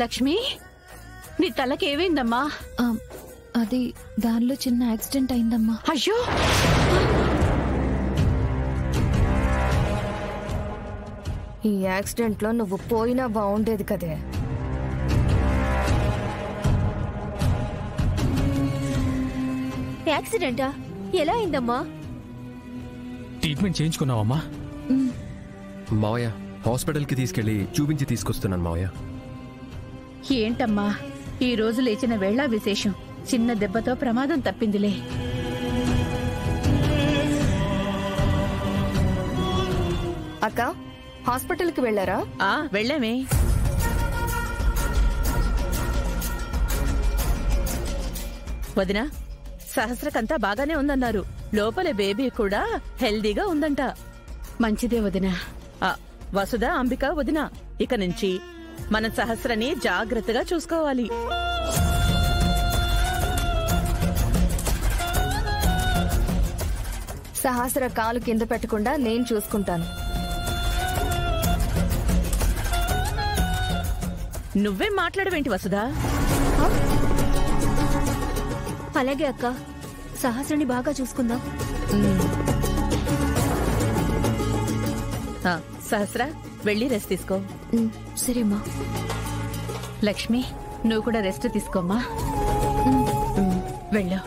లక్ష్మి, నీ తలకేమైందమ్మా? అది దానిలో చిన్న యాక్సిడెంట్ అయిందమ్మా. అయ్యో, ఈ యాక్సిడెంట్ లో నువ్వు పోయినా బాగుండేది కదే. యాక్సిడెంటా? ఎలా అయిందమ్మా? ట్రీట్మెంట్ చేయించుకున్నావమ్మా? మావయ్య, హాస్పిటల్ కి తీసుకెళ్లి చూపించి తీసుకొస్తున్నాను మావయ్య. ఏంటమ్మా ఈ రోజు లేచిన వేళ విశేషం? చిన్న దెబ్బతో ప్రమాదం తప్పిందిలే. అక్క, హాస్పిటల్ కి వెళ్లారా? వెళ్ళామే. వదినా, సహస్రకంతా బాగానే ఉందన్నారు. లోపల బేబీ కూడా హెల్దీగా ఉందంట. మంచిదే వదినా. వసుధ, అంబిక, వదినా, ఇక నుంచి మన సహస్రని జాగ్రత్తగా చూసుకోవాలి. సహస్ర కాలు కింద పెట్టకుండా నేను చూసుకుంటాను. నువ్వేం మాట్లాడవేంటి వసుధా? అలాగే అక్క, సహస్రని బాగా చూసుకుందాం. సహస్ర, వెళ్ళి రెస్ట్ తీసుకో. సరేమ్మా. లక్ష్మి, నువ్వు కూడా రెస్ట్ తీసుకోమ్మా. వెళ్ళు.